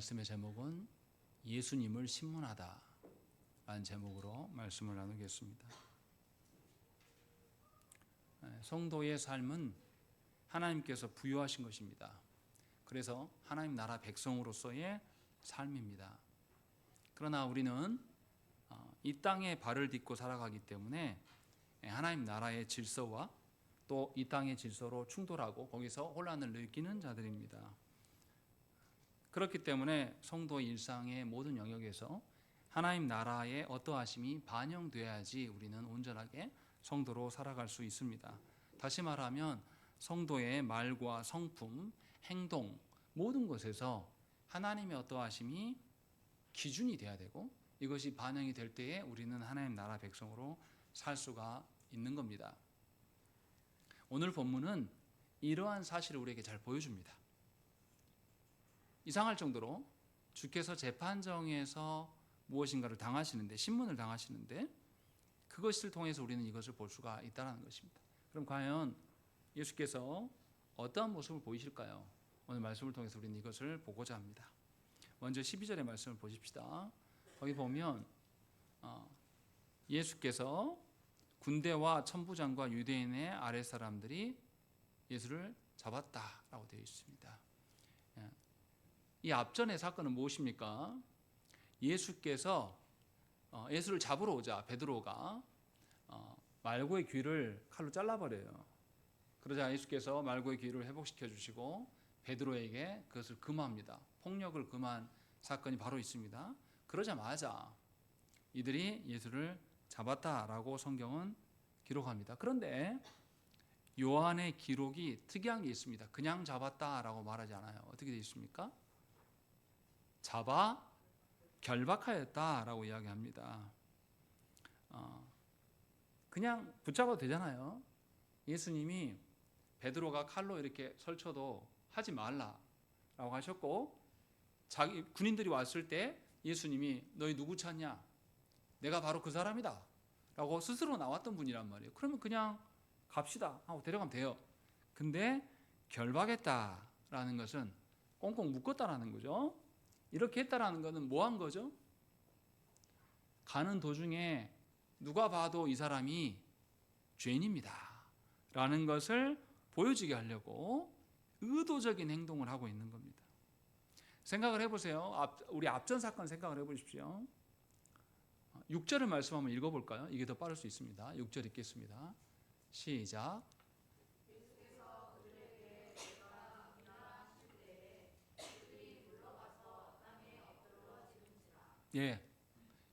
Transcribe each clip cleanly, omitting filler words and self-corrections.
말씀의 제목은 예수님을 신문하다 라는 제목으로 말씀을 나누겠습니다. 성도의 삶은 하나님께서 부여하신 것입니다. 그래서 하나님 나라 백성으로서의 삶입니다. 그러나 우리는 이 땅에 발을 딛고 살아가기 때문에 하나님 나라의 질서와 또 이 땅의 질서로 충돌하고 거기서 혼란을 느끼는 자들입니다. 그렇기 때문에 성도의 일상의 모든 영역에서 하나님 나라의 어떠하심이 반영돼야지 우리는 온전하게 성도로 살아갈 수 있습니다. 다시 말하면 성도의 말과 성품, 행동 모든 것에서 하나님의 어떠하심이 기준이 돼야 되고 이것이 반영이 될 때에 우리는 하나님 나라 백성으로 살 수가 있는 겁니다. 오늘 본문은 이러한 사실을 우리에게 잘 보여줍니다. 이상할 정도로 주께서 재판정에서 무엇인가를 당하시는데 신문을 당하시는데 그것을 통해서 우리는 이것을 볼 수가 있다는 것입니다. 그럼 과연 예수께서 어떠한 모습을 보이실까요? 오늘 말씀을 통해서 우리는 이것을 보고자 합니다. 먼저 12절의 말씀을 보십시다. 거기 보면 예수께서 군대와 천부장과 유대인의 아랫사람들이 예수를 잡았다라고 되어 있습니다. 이 앞전의 사건은 무엇입니까? 예수께서 예수를 잡으러 오자 베드로가 말고의 귀를 칼로 잘라버려요. 그러자 예수께서 말고의 귀를 회복시켜 주시고 베드로에게 그것을 금합니다. 폭력을 금한 사건이 바로 있습니다. 그러자마자 이들이 예수를 잡았다라고 성경은 기록합니다. 그런데 요한의 기록이 특이한 게 있습니다. 그냥 잡았다라고 말하지 않아요. 어떻게 되어 있습니까? 잡아 결박하였다라고 이야기합니다. 그냥 붙잡아도 되잖아요. 예수님이 베드로가 칼로 이렇게 설쳐도 하지 말라라고 하셨고 자기 군인들이 왔을 때 예수님이 너희 누구 찾냐? 내가 바로 그 사람이다 라고 스스로 나왔던 분이란 말이에요. 그러면 그냥 갑시다 하고 데려가면 돼요. 근데 결박했다라는 것은 꽁꽁 묶었다라는 거죠. 이렇게 했다라는 것은 뭐 한 거죠? 가는 도중에 누가 봐도 이 사람이 죄인입니다 라는 것을 보여주게 하려고 의도적인 행동을 하고 있는 겁니다. 생각을 해보세요. 우리 앞전 사건 생각을 해보십시오. 6절의 말씀 한번 읽어볼까요? 이게 더 빠를 수 있습니다. 6절 읽겠습니다. 시작. 예,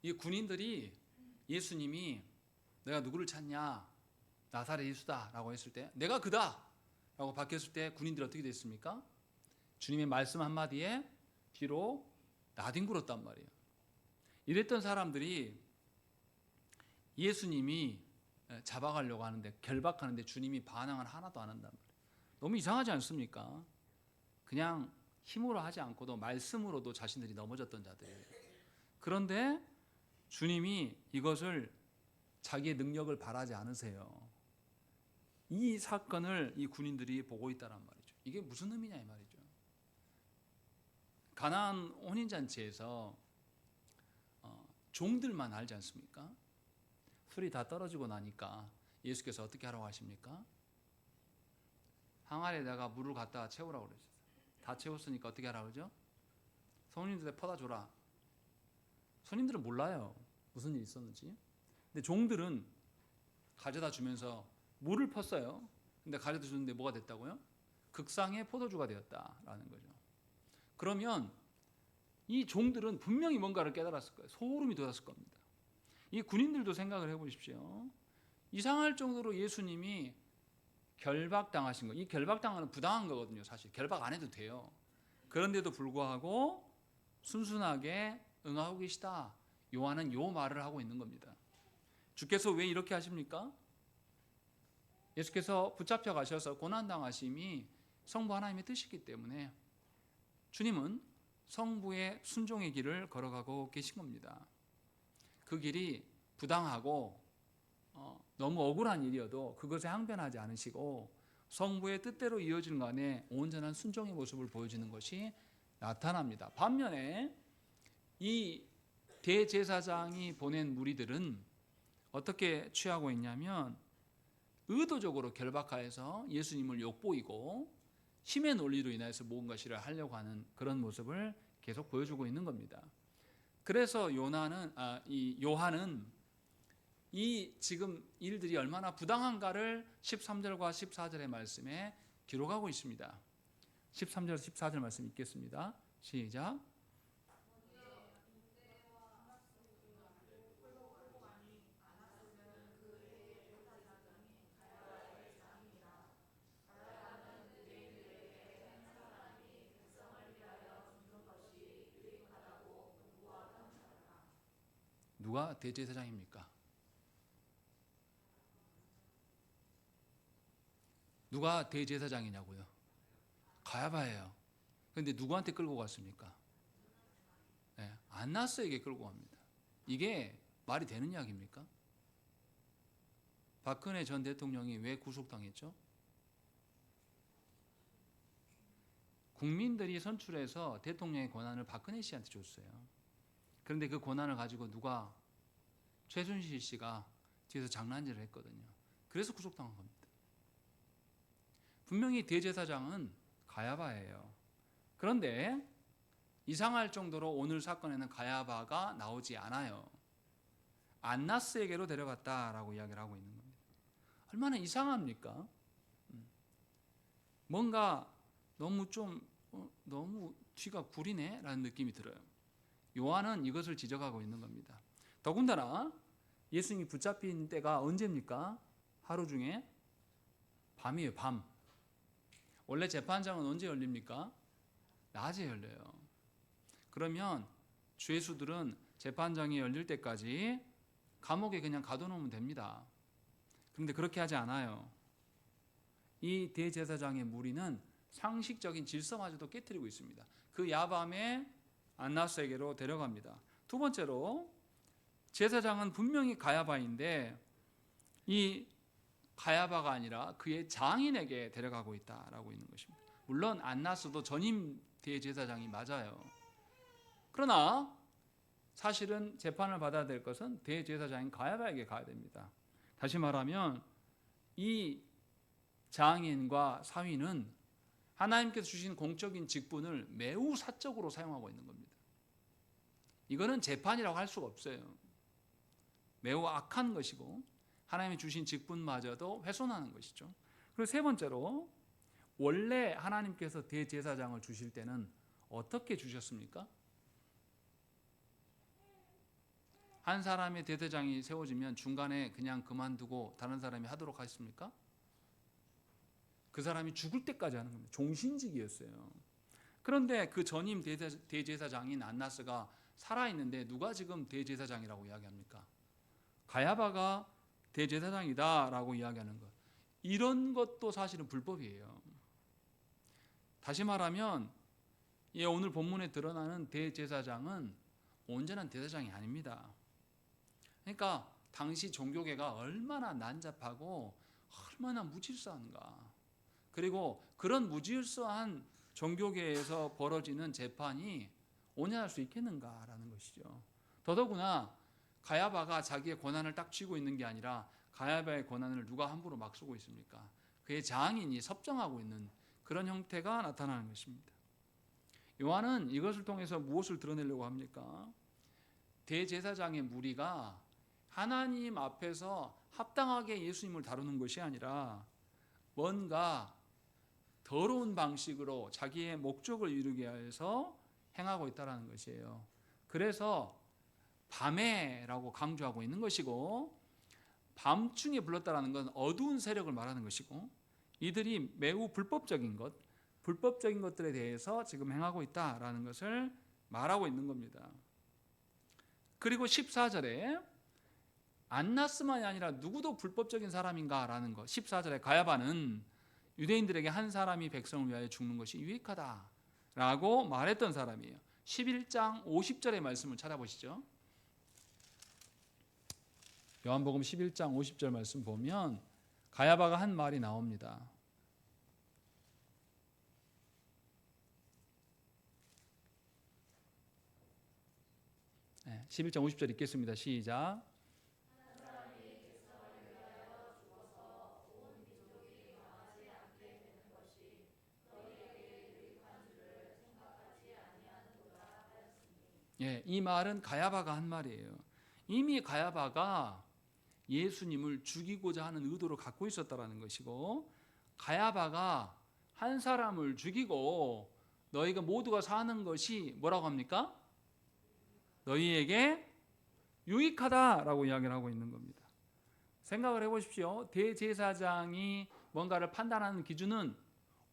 이 군인들이 예수님이 내가 누구를 찾냐? 나사렛 예수다 라고 했을 때 내가 그다 라고 바뀌었을 때 군인들이 어떻게 됐습니까? 주님의 말씀 한마디에 뒤로 나뒹굴었단 말이에요. 이랬던 사람들이 예수님이 잡아가려고 하는데 결박하는데 주님이 반항을 하나도 안 한단 말이에요. 너무 이상하지 않습니까? 그냥 힘으로 하지 않고도 말씀으로도 자신들이 넘어졌던 자들이에요. 그런데 주님이 이것을 자기의 능력을 바라지 않으세요. 이 사건을 이 군인들이 보고 있다란 말이죠. 이게 무슨 의미냐 이 말이죠. 가나안 혼인잔치에서 종들만 알지 않습니까? 술이 다 떨어지고 나니까 예수께서 어떻게 하라고 하십니까? 항아리에다가 물을 갖다가 채우라고 그러셨어요. 다 채웠으니까 어떻게 하라고 그러죠? 손님들에 퍼다 줘라. 손님들은 몰라요. 무슨 일이 있었는지. 근데 종들은 가져다 주면서 물을 펐어요. 근데 가져다 주는데 뭐가 됐다고요? 극상의 포도주가 되었다라는 거죠. 그러면 이 종들은 분명히 뭔가를 깨달았을 거예요. 소름이 돋았을 겁니다. 이 군인들도 생각을 해보십시오. 이상할 정도로 예수님이 결박당하신 거. 이 결박당하는 부당한 거거든요. 사실 결박 안 해도 돼요. 그런데도 불구하고 순순하게 응하고 계시다. 요한은 요 말을 하고 있는 겁니다. 주께서 왜 이렇게 하십니까? 예수께서 붙잡혀 가셔서 고난당하심이 성부 하나님의 뜻이기 때문에 주님은 성부의 순종의 길을 걸어가고 계신 겁니다. 그 길이 부당하고 너무 억울한 일이어도 그것에 항변하지 않으시고 성부의 뜻대로 이어지는 간에 온전한 순종의 모습을 보여주는 것이 나타납니다. 반면에 이 대제사장이 보낸 무리들은 어떻게 취하고 있냐면 의도적으로 결박하여서 예수님을 욕보이고 힘의 논리로 인해서 무언가 시를 하려고 하는 그런 모습을 계속 보여주고 있는 겁니다. 그래서 요한은 이 지금 일들이 얼마나 부당한가를 13절과 14절의 말씀에 기록하고 있습니다. 13절 14절 말씀 읽겠습니다. 시작. 누가 대제사장입니까? 누가 대제사장이냐고요? 가야바예요. 그런데 누구한테 끌고 갔습니까? 네, 안나스에게 끌고 갑니다. 이게 말이 되는 이야기입니까? 박근혜 전 대통령이 왜 구속당했죠? 국민들이 선출해서 대통령의 권한을 박근혜 씨한테 줬어요. 그런데 그 권한을 가지고 누가 최순실 씨가 뒤에서 장난질을 했거든요. 그래서 구속당한 겁니다. 분명히 대제사장은 가야바예요. 그런데 이상할 정도로 오늘 사건에는 가야바가 나오지 않아요. 안나스에게로 데려갔다라고 이야기를 하고 있는 겁니다. 얼마나 이상합니까? 뭔가 너무 뒤가 구리네 라는 느낌이 들어요. 요한은 이것을 지적하고 있는 겁니다. 더군다나 예수님이 붙잡힌 때가 언제입니까? 하루 중에 밤이에요. 밤. 원래 재판장은 언제 열립니까? 낮에 열려요. 그러면 죄수들은 재판장이 열릴 때까지 감옥에 그냥 가둬놓으면 됩니다. 그런데 그렇게 하지 않아요. 이 대제사장의 무리는 상식적인 질서마저도 깨트리고 있습니다. 그 야밤에 안나스에게로 데려갑니다. 두 번째로 제사장은 분명히 가야바인데 이 가야바가 아니라 그의 장인에게 데려가고 있다라고 있는 것입니다. 물론 안나스도 전임 대제사장이 맞아요. 그러나 사실은 재판을 받아야 될 것은 대제사장인 가야바에게 가야 됩니다. 다시 말하면 이 장인과 사위는 하나님께서 주신 공적인 직분을 매우 사적으로 사용하고 있는 겁니다. 이거는 재판이라고 할 수가 없어요. 매우 악한 것이고 하나님이 주신 직분마저도 훼손하는 것이죠. 그리고 세 번째로 원래 하나님께서 대제사장을 주실 때는 어떻게 주셨습니까? 한 사람의 대제사장이 세워지면 중간에 그냥 그만두고 다른 사람이 하도록 하셨습니까? 그 사람이 죽을 때까지 하는 겁니다. 종신직이었어요. 그런데 그 전임 대제사장인 안나스가 살아있는데 누가 지금 대제사장이라고 이야기합니까? 가야바가 대제사장이다라고 이야기하는 것. 이런 것도 사실은 불법이에요. 다시 말하면 오늘 본문에 드러나는 대제사장은 온전한 대제사장이 아닙니다. 그러니까 당시 종교계가 얼마나 난잡하고 얼마나 무질서한가. 그리고 그런 무질서한 종교계에서 벌어지는 재판이 온전할 수 있겠는가라는 것이죠. 더더구나 가야바가 자기의 권한을 딱 쥐고 있는 게 아니라 가야바의 권한을 누가 함부로 막 쓰고 있습니까? 그의 장인이 섭정하고 있는 그런 형태가 나타나는 것입니다. 요한은 이것을 통해서 무엇을 드러내려고 합니까? 대제사장의 무리가 하나님 앞에서 합당하게 예수님을 다루는 것이 아니라 뭔가 더러운 방식으로 자기의 목적을 이루기 위해서 행하고 있다는 것이에요. 그래서 밤에라고 강조하고 있는 것이고 밤중에 불렀다라는 건 어두운 세력을 말하는 것이고 이들이 매우 불법적인 것들에 대해서 지금 행하고 있다라는 것을 말하고 있는 겁니다. 그리고 14절에 안나스만이 아니라 누구도 불법적인 사람인가라는 것. 14절에 가야바는 유대인들에게 한 사람이 백성을 위하여 죽는 것이 유익하다라고 말했던 사람이에요. 11장 50절의 말씀을 찾아보시죠. 요한복음 11장 50절 말씀 보면 가야바가 한 말이 나옵니다. 11장 50절 읽겠습니다. 시작. 예, 이 말은 가야바가 한 말이에요. 이미 가야바가 예수님을 죽이고자 하는 의도를 갖고 있었다라는 것이고, 가야바가 한 사람을 죽이고 너희가 모두가 사는 것이 뭐라고 합니까? 너희에게 유익하다라고 이야기를 하고 있는 겁니다. 생각을 해보십시오. 대제사장이 뭔가를 판단하는 기준은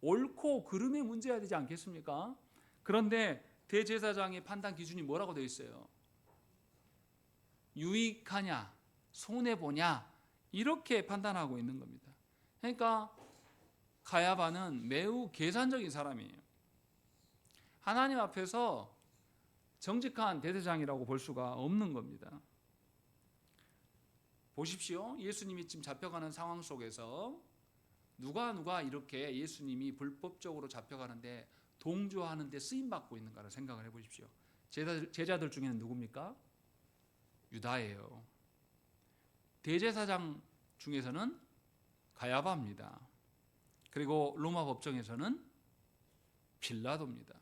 옳고 그름의 문제야 되지 않겠습니까? 그런데 대제사장의 판단 기준이 뭐라고 되어 있어요? 유익하냐, 손해보냐, 이렇게 판단하고 있는 겁니다. 그러니까 가야바는 매우 계산적인 사람이에요. 하나님 앞에서 정직한 대제사장이라고 볼 수가 없는 겁니다. 보십시오. 예수님이 지금 잡혀가는 상황 속에서 누가 이렇게 예수님이 불법적으로 잡혀가는데 동조하는데 쓰임받고 있는가를 생각을 해보십시오. 제자들 중에는 누굽니까? 유다예요. 대제사장 중에서는 가야바입니다. 그리고 로마 법정에서는 빌라도입니다.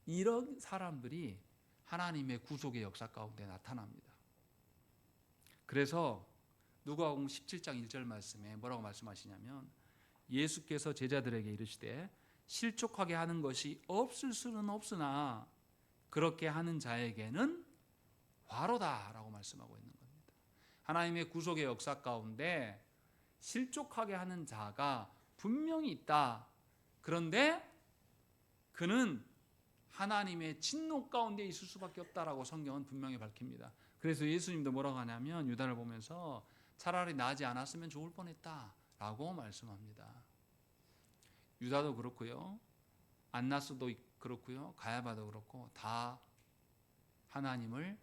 이런 사람들이 하나님의 구속의 역사 가운데 나타납니다. 그래서 누가복음 17장 1절 말씀에 뭐라고 말씀하시냐면, 예수께서 제자들에게 이르시되 실족하게 하는 것이 없을 수는 없으나 그렇게 하는 자에게는 화로다라고 말씀하고 있는 겁니다. 하나님의 구속의 역사 가운데 실족하게 하는 자가 분명히 있다. 그런데 그는 하나님의 진노 가운데 있을 수밖에 없다라고 성경은 분명히 밝힙니다. 그래서 예수님도 뭐라고 하냐면 유다를 보면서 차라리 나지 않았으면 좋을 뻔했다라고 말씀합니다. 유다도 그렇고요, 안나스도 그렇고요, 가야바도 그렇고 다 하나님을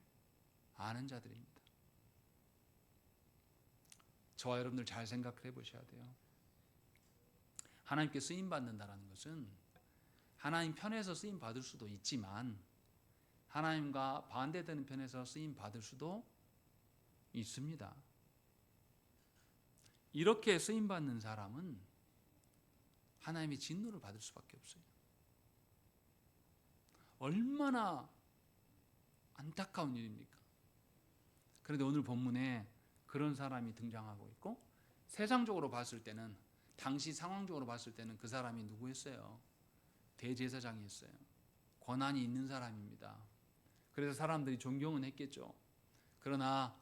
아는 자들입니다. 저와 여러분들 잘 생각을 해보셔야 돼요. 하나님께 쓰임 받는다는 것은 하나님 편에서 쓰임 받을 수도 있지만 하나님과 반대되는 편에서 쓰임 받을 수도 있습니다. 이렇게 쓰임 받는 사람은 하나님의 진노를 받을 수밖에 없어요. 얼마나 안타까운 일입니까? 그런데 오늘 본문에 그런 사람이 등장하고 있고, 세상적으로 봤을 때는, 당시 상황적으로 봤을 때는 그 사람이 누구였어요? 대제사장이었어요. 권한이 있는 사람입니다. 그래서 사람들이 존경은 했겠죠. 그러나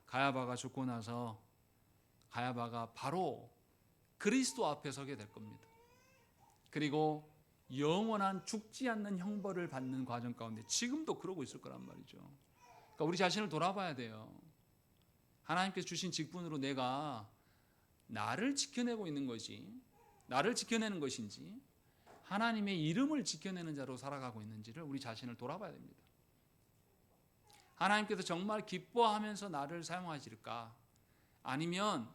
가야바가 죽고 나서 가야바가 바로 그리스도 앞에 서게 될 겁니다. 그리고 영원한 죽지 않는 형벌을 받는 과정 가운데 지금도 그러고 있을 거란 말이죠. 그러니까 우리 자신을 돌아봐야 돼요. 하나님께서 주신 직분으로 내가 나를 지켜내고 있는 것이, 나를 지켜내는 것인지 하나님의 이름을 지켜내는 자로 살아가고 있는지를 우리 자신을 돌아봐야 됩니다. 하나님께서 정말 기뻐하면서 나를 사용하실까? 아니면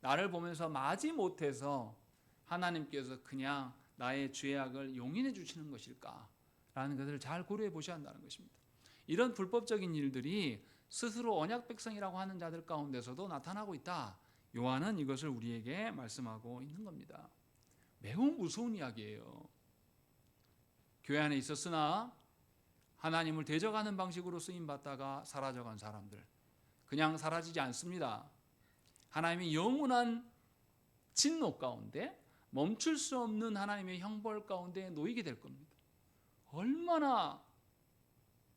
나를 보면서 마지못해서 하나님께서 그냥 나의 죄악을 용인해 주시는 것일까? 라는 것을 잘 고려해 보셔야 한다는 것입니다. 이런 불법적인 일들이 스스로 언약 백성이라고 하는 자들 가운데서도 나타나고 있다. 요한은 이것을 우리에게 말씀하고 있는 겁니다. 매우 무서운 이야기예요. 교회 안에 있었으나 하나님을 대적하는 방식으로 쓰임받다가 사라져간 사람들, 그냥 사라지지 않습니다. 하나님의 영원한 진노 가운데, 멈출 수 없는 하나님의 형벌 가운데 놓이게 될 겁니다. 얼마나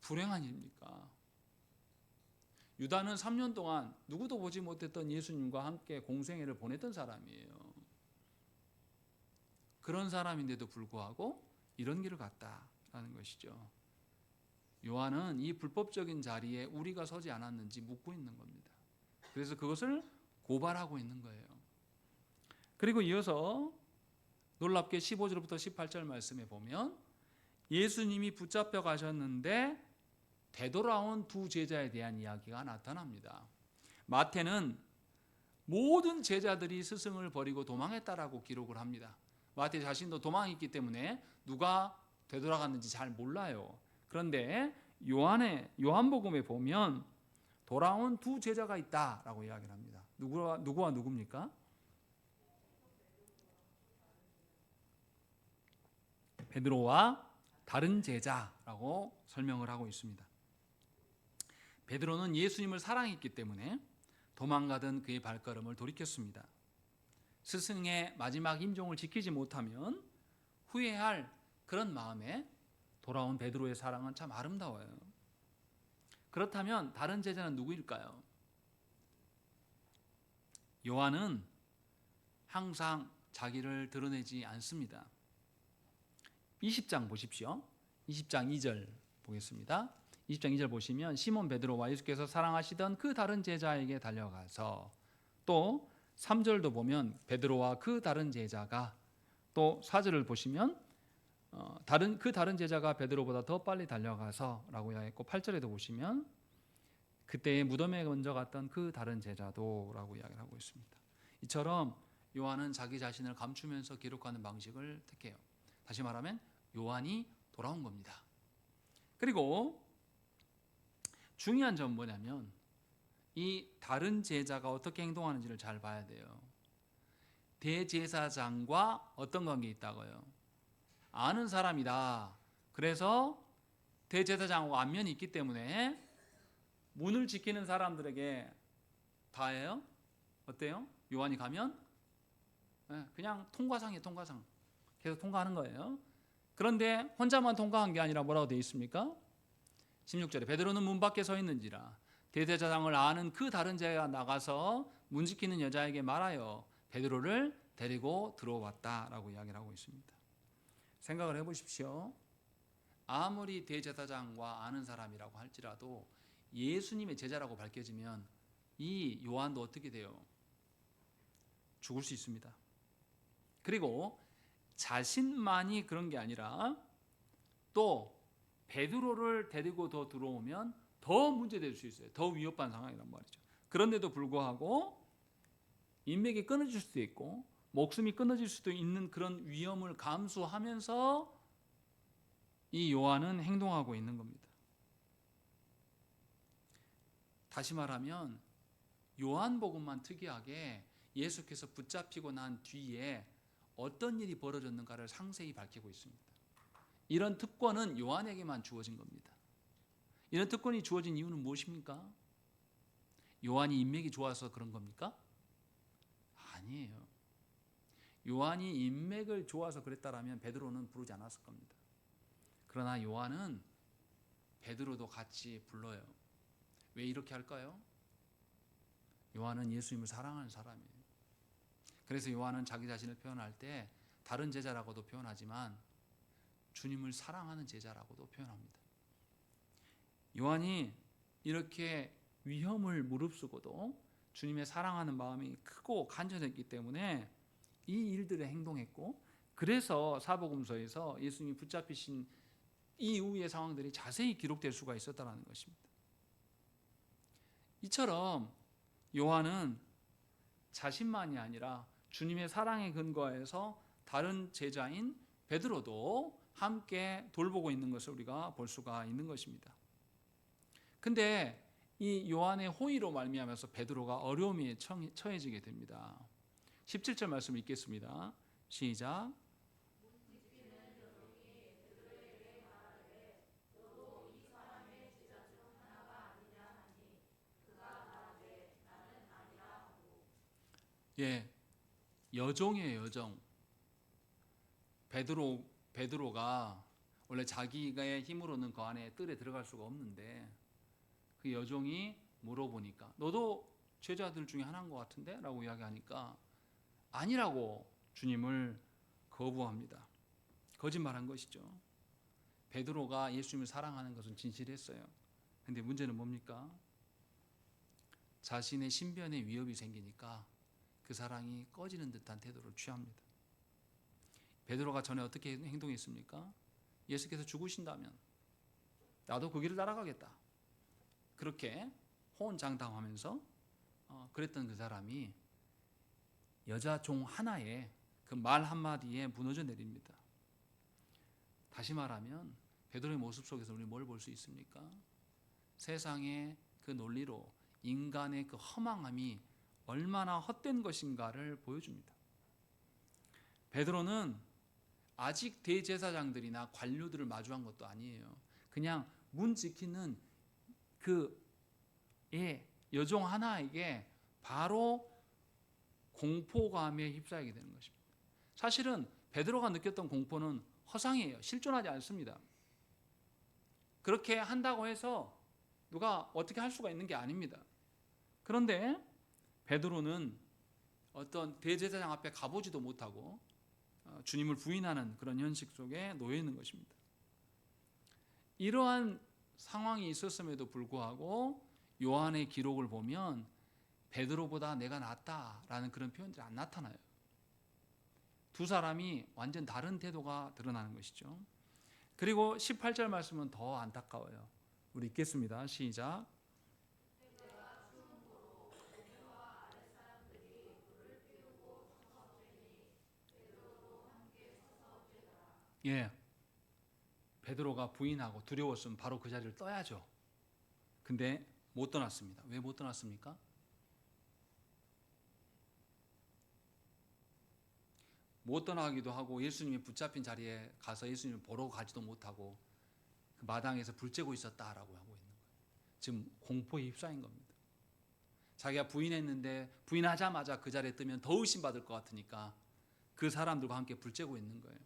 불행한 일입니까? 유다는 3년 동안 누구도 보지 못했던 예수님과 함께 공생애를 보냈던 사람이에요. 그런 사람인데도 불구하고 이런 길을 갔다라는 것이죠. 요한은 이 불법적인 자리에 우리가 서지 않았는지 묻고 있는 겁니다. 그래서 그것을 고발하고 있는 거예요. 그리고 이어서 놀랍게 15절부터 18절 말씀에 보면 예수님이 붙잡혀 가셨는데 되돌아온 두 제자에 대한 이야기가 나타납니다. 마태는 모든 제자들이 스승을 버리고 도망했다라고 기록을 합니다. 마태 자신도 도망했기 때문에 누가 되돌아갔는지 잘 몰라요. 그런데 요한복음에 보면 돌아온 두 제자가 있다라고 이야기를 합니다. 누구와 누굽니까? 베드로와 다른 제자라고 설명을 하고 있습니다. 베드로는 예수님을 사랑했기 때문에 도망가던 그의 발걸음을 돌이켰습니다. 스승의 마지막 임종을 지키지 못하면 후회할 그런 마음에 돌아온 베드로의 사랑은 참 아름다워요. 그렇다면 다른 제자는 누구일까요? 요한은 항상 자기를 드러내지 않습니다. 20장 보십시오. 20장 2절 보겠습니다. 20장 2절 보시면 시몬 베드로와 예수께서 사랑하시던 그 다른 제자에게 달려가서, 또 3절도 보면 베드로와 그 다른 제자가, 또 4절을 보시면 그 다른 제자가 베드로보다 더 빨리 달려가서 라고 이야기했고, 8절에도 보시면 그때의 무덤에 먼저 갔던 그 다른 제자도 라고 이야기를 하고 있습니다. 이처럼 요한은 자기 자신을 감추면서 기록하는 방식을 택해요. 다시 말하면 요한이 돌아온 겁니다. 그리고 중요한 점은 뭐냐면 이 다른 제자가 어떻게 행동하는지를 잘 봐야 돼요. 대제사장과 어떤 관계에 있다고요? 아는 사람이다. 그래서 대제사장하고 안면이 있기 때문에 문을 지키는 사람들에게 다 해요. 어때요? 요한이 가면 그냥 통과상이에요. 통과상. 계속 통과하는 거예요. 그런데 혼자만 통과한 게 아니라 뭐라고 되어 있습니까? 16절에 베드로는 문 밖에 서 있는지라 대제사장을 아는 그 다른 제자가 나가서 문 지키는 여자에게 말하여 베드로를 데리고 들어왔다라고 이야기를 하고 있습니다. 생각을 해보십시오. 아무리 대제사장과 아는 사람이라고 할지라도 예수님의 제자라고 밝혀지면 이 요한도 어떻게 돼요? 죽을 수 있습니다. 그리고 자신만이 그런 게 아니라 또 베드로를 데리고 더 들어오면 더 문제될 수 있어요. 더 위협한 상황이란 말이죠. 그런데도 불구하고 인맥이 끊어질 수도 있고 목숨이 끊어질 수도 있는 그런 위험을 감수하면서 이 요한은 행동하고 있는 겁니다. 다시 말하면 요한복음만 특이하게 예수께서 붙잡히고 난 뒤에 어떤 일이 벌어졌는가를 상세히 밝히고 있습니다. 이런 특권은 요한에게만 주어진 겁니다. 이런 특권이 주어진 이유는 무엇입니까? 요한이 인맥이 좋아서 그런 겁니까? 아니에요. 요한이 인맥을 좋아서 그랬다라면 베드로는 부르지 않았을 겁니다. 그러나 요한은 베드로도 같이 불러요. 왜 이렇게 할까요? 요한은 예수님을 사랑하는 사람이에요. 그래서 요한은 자기 자신을 표현할 때 다른 제자라고도 표현하지만 주님을 사랑하는 제자라고도 표현합니다. 요한이 이렇게 위험을 무릅쓰고도 주님의 사랑하는 마음이 크고 간절했기 때문에 이 일들에 행동했고, 그래서 사복음서에서 예수님이 붙잡히신 이후의 상황들이 자세히 기록될 수가 있었다는 것입니다. 이처럼 요한은 자신만이 아니라 주님의 사랑에 근거해서 다른 제자인 베드로도 함께 돌보고 있는 것을 우리가 볼 수가 있는 것입니다. 근데 이 요한의 호의로 말미암아서 베드로가 어려움에 처해지게 됩니다. 17절 말씀 읽겠습니다. 시작. 예, 여종이에요, 여종. 베드로가 원래 자기의 힘으로는 그 안에 뜰에 들어갈 수가 없는데 그 여종이 물어보니까 너도 제자들 중에 하나인 것 같은데? 라고 이야기하니까 아니라고 주님을 거부합니다. 거짓말한 것이죠. 베드로가 예수님을 사랑하는 것은 진실했어요. 근데 문제는 뭡니까? 자신의 신변에 위협이 생기니까 그 사랑이 꺼지는 듯한 태도를 취합니다. 베드로가 전에 어떻게 행동했습니까? 예수께서 죽으신다면 나도 그 길을 따라가겠다. 그렇게 호언장담하면서 그랬던 그 사람이 여자 종 하나의 그 말 한마디에 무너져 내립니다. 다시 말하면 베드로의 모습 속에서 우리 뭘 볼 수 있습니까? 세상의 그 논리로 인간의 그 허망함이 얼마나 헛된 것인가를 보여줍니다. 베드로는 아직 대제사장들이나 관료들을 마주한 것도 아니에요. 그냥 문 지키는 그 여종 하나에게 바로 공포감에 휩싸이게 되는 것입니다. 사실은 베드로가 느꼈던 공포는 허상이에요. 실존하지 않습니다. 그렇게 한다고 해서 누가 어떻게 할 수가 있는 게 아닙니다. 그런데 베드로는 어떤 대제사장 앞에 가보지도 못하고 주님을 부인하는 그런 현실 속에 놓여 있는 것입니다. 이러한 상황이 있었음에도 불구하고 요한의 기록을 보면 베드로보다 내가 낫다라는 그런 표현들이 안 나타나요. 두 사람이 완전 다른 태도가 드러나는 것이죠. 그리고 18절 말씀은 더 안타까워요. 우리 읽겠습니다. 시작. 예, 베드로가 부인하고 두려웠으면 바로 그 자리를 떠야죠. 근데 못 떠났습니다. 왜 못 떠났습니까? 못 떠나기도 하고 예수님이 붙잡힌 자리에 가서 예수님을 보러 가지도 못하고 그 마당에서 불 쬐고 있었다라고 하고 있는 거예요. 지금 공포에 휩싸인 겁니다. 자기가 부인했는데 부인하자마자 그 자리에 뜨면 더 의심받을 것 같으니까 그 사람들과 함께 불 쬐고 있는 거예요.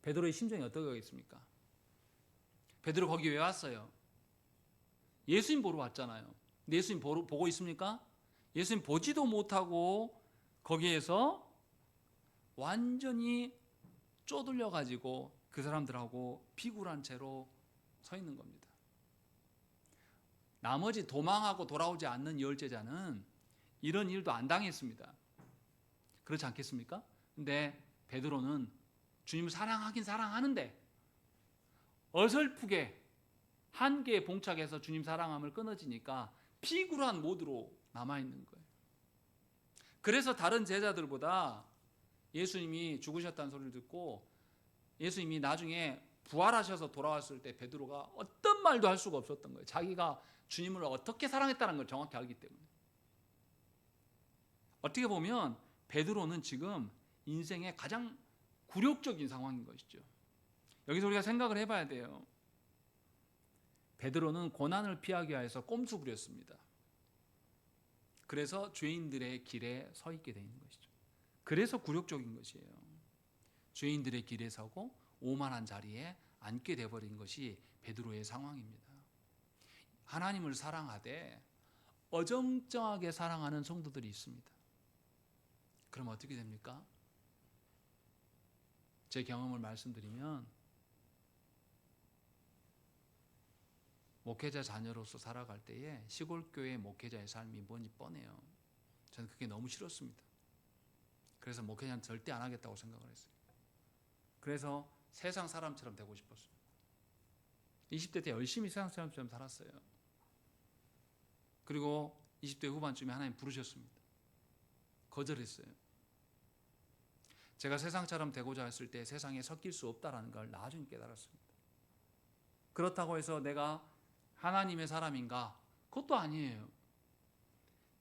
베드로의 심정이 어떠겠습니까? 베드로 거기 왜 왔어요? 예수님 보러 왔잖아요. 근데 예수님 보고 있습니까? 예수님 보지도 못하고 거기에서 완전히 쪼들려 가지고 그 사람들하고 비굴한 채로 서 있는 겁니다. 나머지 도망하고 돌아오지 않는 열제자는 이런 일도 안 당했습니다. 그렇지 않겠습니까? 근데 베드로는 주님을 사랑하긴 사랑하는데 어설프게 한계에 봉착해서 주님 사랑함을 끊어지니까 비굴한 모드로 남아있는 거예요. 그래서 다른 제자들보다 예수님이 죽으셨다는 소리를 듣고 예수님이 나중에 부활하셔서 돌아왔을 때 베드로가 어떤 말도 할 수가 없었던 거예요. 자기가 주님을 어떻게 사랑했다는 걸 정확히 알기 때문에. 어떻게 보면 베드로는 지금 인생의 가장 굴욕적인 상황인 것이죠. 여기서 우리가 생각을 해봐야 돼요. 베드로는 고난을 피하기 위해서 꼼수 부렸습니다. 그래서 죄인들의 길에 서 있게 되는 것이죠. 그래서 굴욕적인 것이에요. 죄인들의 길에 서고 오만한 자리에 앉게 되어버린 것이 베드로의 상황입니다. 하나님을 사랑하되 어정쩡하게 사랑하는 성도들이 있습니다. 그럼 어떻게 됩니까? 제 경험을 말씀드리면 목회자 자녀로서 살아갈 때에 시골교회 목회자의 삶이 뭔지 뻔해요. 저는 그게 너무 싫었습니다. 그래서 목회자는 절대 안 하겠다고 생각을 했어요. 그래서 세상 사람처럼 되고 싶었어요. 20대 때 열심히 세상 사람처럼 살았어요. 그리고 20대 후반쯤에 하나님 부르셨습니다. 거절했어요. 제가 세상처럼 되고자 했을 때 세상에 섞일 수 없다는 걸 나중에 깨달았습니다. 그렇다고 해서 내가 하나님의 사람인가? 그것도 아니에요.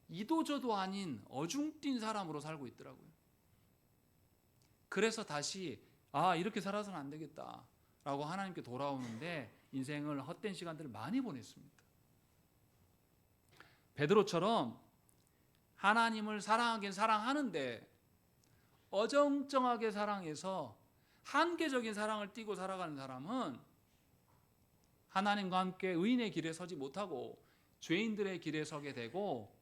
이도저도 아닌 어중뛴 사람으로 살고 있더라고요. 그래서 다시 이렇게 살아서는 안 되겠다 라고 하나님께 돌아오는데 인생을 헛된 시간들을 많이 보냈습니다. 베드로처럼 하나님을 사랑하긴 사랑하는데 어정쩡하게 사랑해서 한계적인 사랑을 띠고 살아가는 사람은 하나님과 함께 의인의 길에 서지 못하고 죄인들의 길에 서게 되고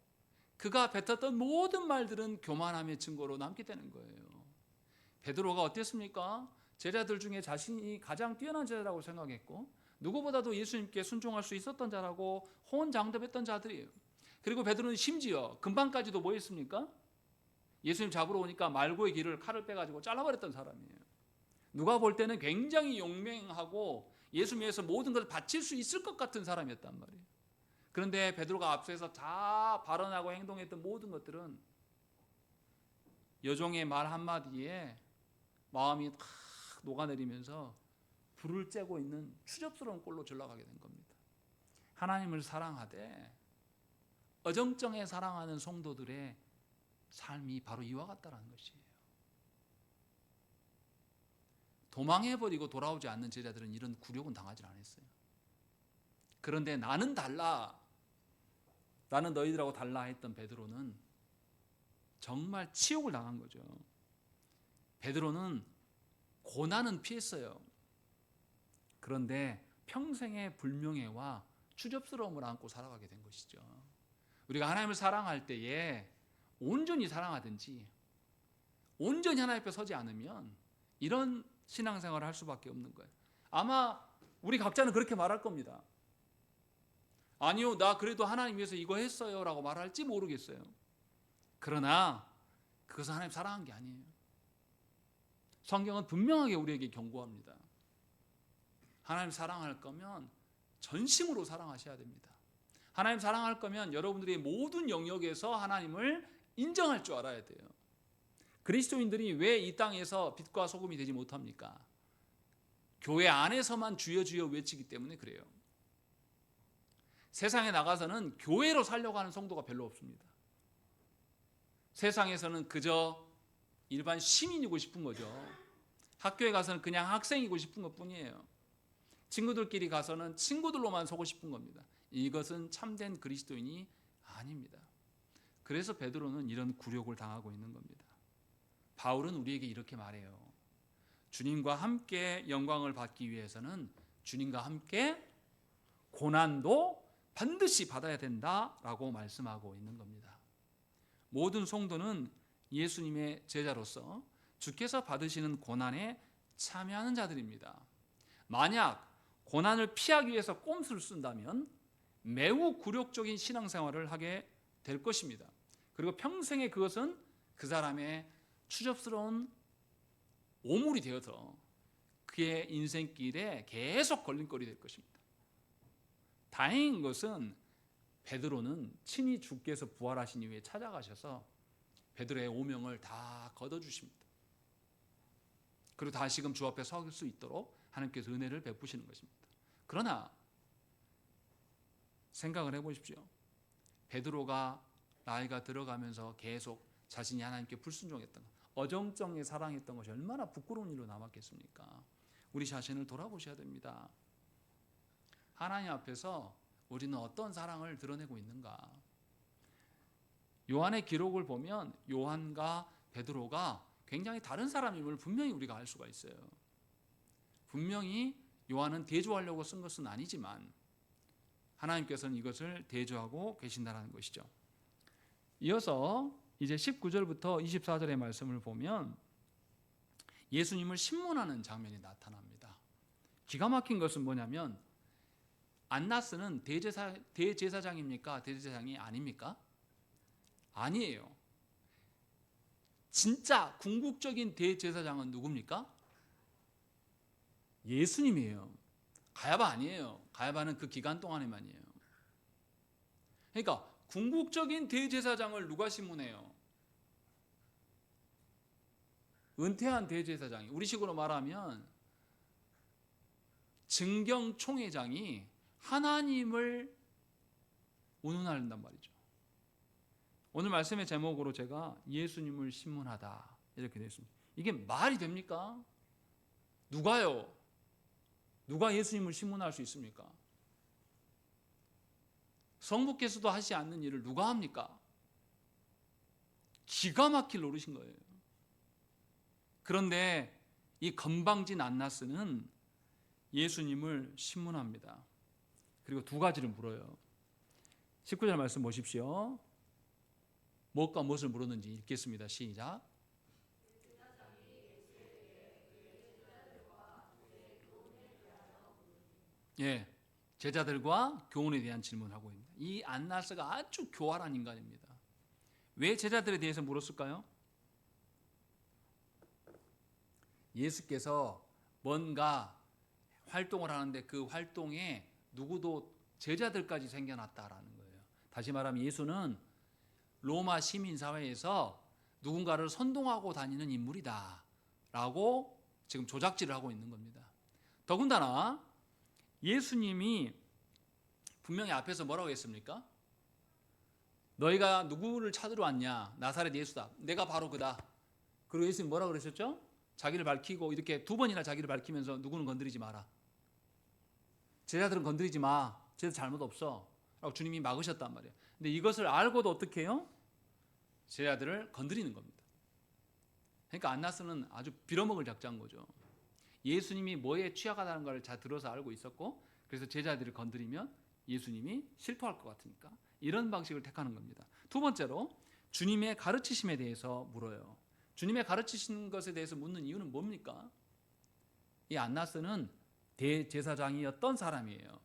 그가 뱉었던 모든 말들은 교만함의 증거로 남게 되는 거예요. 베드로가 어땠습니까? 제자들 중에 자신이 가장 뛰어난 제자라고 생각했고 누구보다도 예수님께 순종할 수 있었던 자라고 호언장담했던 자들이에요. 그리고 베드로는 심지어 금방까지도 뭐 했습니까? 예수님 잡으러 오니까 말고의 길을 칼을 빼가지고 잘라버렸던 사람이에요. 누가 볼 때는 굉장히 용맹하고 예수 위해서 모든 것을 바칠 수 있을 것 같은 사람이었단 말이에요. 그런데 베드로가 앞서서 다 발언하고 행동했던 모든 것들은 여종의 말 한마디에 마음이 탁 녹아내리면서 불을 쬐고 있는 추접스러운 꼴로 전락하게 된 겁니다. 하나님을 사랑하되 어정쩡해 사랑하는 성도들의 삶이 바로 이와 같다는 것이에요. 도망해버리고 돌아오지 않는 제자들은 이런 굴욕은 당하지 않았어요. 그런데 나는 달라, 나는 너희들하고 달라 했던 베드로는 정말 치욕을 당한 거죠. 베드로는 고난은 피했어요. 그런데 평생의 불명예와 추접스러움을 안고 살아가게 된 것이죠. 우리가 하나님을 사랑할 때에 온전히 사랑하든지 온전히 하나님 앞에 서지 않으면 이런 신앙생활을 할 수밖에 없는 거예요. 아마 우리 각자는 그렇게 말할 겁니다. 아니요, 나 그래도 하나님 위해서 이거 했어요 라고 말할지 모르겠어요. 그러나 그것은 하나님 사랑한 게 아니에요. 성경은 분명하게 우리에게 경고합니다. 하나님 사랑할 거면 전심으로 사랑하셔야 됩니다. 하나님 사랑할 거면 여러분들이 모든 영역에서 하나님을 인정할 줄 알아야 돼요. 그리스도인들이 왜 이 땅에서 빛과 소금이 되지 못합니까? 교회 안에서만 주여 주여 외치기 때문에 그래요. 세상에 나가서는 교회로 살려고 하는 성도가 별로 없습니다. 세상에서는 그저 일반 시민이고 싶은 거죠. 학교에 가서는 그냥 학생이고 싶은 것뿐이에요. 친구들끼리 가서는 친구들로만 서고 싶은 겁니다. 이것은 참된 그리스도인이 아닙니다. 그래서 베드로는 이런 굴욕을 당하고 있는 겁니다. 바울은 우리에게 이렇게 말해요. 주님과 함께 영광을 받기 위해서는 주님과 함께 고난도 반드시 받아야 된다라고 말씀하고 있는 겁니다. 모든 성도는 예수님의 제자로서 주께서 받으시는 고난에 참여하는 자들입니다. 만약 고난을 피하기 위해서 꼼수를 쓴다면 매우 굴욕적인 신앙생활을 하게 될 것입니다. 그리고 평생에 그것은 그 사람의 추접스러운 오물이 되어서 그의 인생길에 계속 걸림돌이 될 것입니다. 다행인 것은 베드로는 친히 주께서 부활하신 이후에 찾아가셔서 베드로의 오명을 다 걷어주십니다. 그리고 다시금 주 앞에 설 수 있도록 하나님께서 은혜를 베푸시는 것입니다. 그러나 생각을 해보십시오. 베드로가 나이가 들어가면서 계속 자신이 하나님께 불순종했던 것, 어정쩡히 사랑했던 것이 얼마나 부끄러운 일로 남았겠습니까? 우리 자신을 돌아보셔야 됩니다. 하나님 앞에서 우리는 어떤 사랑을 드러내고 있는가? 요한의 기록을 보면 요한과 베드로가 굉장히 다른 사람임을 분명히 우리가 알 수가 있어요. 분명히 요한은 대조하려고 쓴 것은 아니지만 하나님께서는 이것을 대조하고 계신다는 것이죠. 이어서 이제 19절부터 24절의 말씀을 보면 예수님을 신문하는 장면이 나타납니다. 기가 막힌 것은 뭐냐면 안나스는 대제사장입니까? 대제사장이 아닙니까? 아니에요. 진짜 궁극적인 대제사장은 누굽니까? 예수님이에요. 가야바 아니에요. 가야바는 그 기간 동안에만이에요. 그러니까 궁극적인 대제사장을 누가 신문해요? 은퇴한 대제사장이, 우리식으로 말하면 증경총회장이 하나님을 운운한단 말이죠. 오늘 말씀의 제목으로 제가 예수님을 신문하다 이렇게 되어 있습니다. 이게 말이 됩니까? 누가요? 누가 예수님을 신문할 수 있습니까? 성부께서도 하지 않는 일을 누가 합니까? 기가 막힐 노릇인 거예요. 그런데 이 건방진 안나스는 예수님을 신문합니다. 그리고 두 가지를 물어요. 19절 말씀 보십시오. 무엇과 무엇을 물었는지 읽겠습니다. 시작. 예, 제자들과 교훈에 대한 질문을 하고 있습니다. 이 안나스가 아주 교활한 인간입니다. 왜 제자들에 대해서 물었을까요? 예수께서 뭔가 활동을 하는데 그 활동에 누구도 제자들까지 생겨났다라는 거예요. 다시 말하면 예수는 로마 시민사회에서 누군가를 선동하고 다니는 인물이다 라고 지금 조작질을 하고 있는 겁니다. 더군다나 예수님이 분명히 앞에서 뭐라고 했습니까? 너희가 누구를 찾으러 왔냐? 나사렛 예수다. 내가 바로 그다. 그리고 예수님 뭐라고 그러셨죠? 자기를 밝히고 이렇게 두 번이나 자기를 밝히면서 누구는 건드리지 마라. 제자들은 건드리지 마. 쟤들 잘못 없어. 라고 주님이 막으셨단 말이에요. 근데 이것을 알고도 어떻게 해요? 제자들을 건드리는 겁니다. 그러니까 안나스는 아주 빌어먹을 작자인 거죠. 예수님이 뭐에 취약하다는 걸 잘 들어서 알고 있었고, 그래서 제자들을 건드리면 예수님이 실토할 것 같으니까 이런 방식을 택하는 겁니다. 두 번째로 주님의 가르치심에 대해서 물어요. 주님의 가르치신 것에 대해서 묻는 이유는 뭡니까? 이 안나스는 대제사장이었던 사람이에요.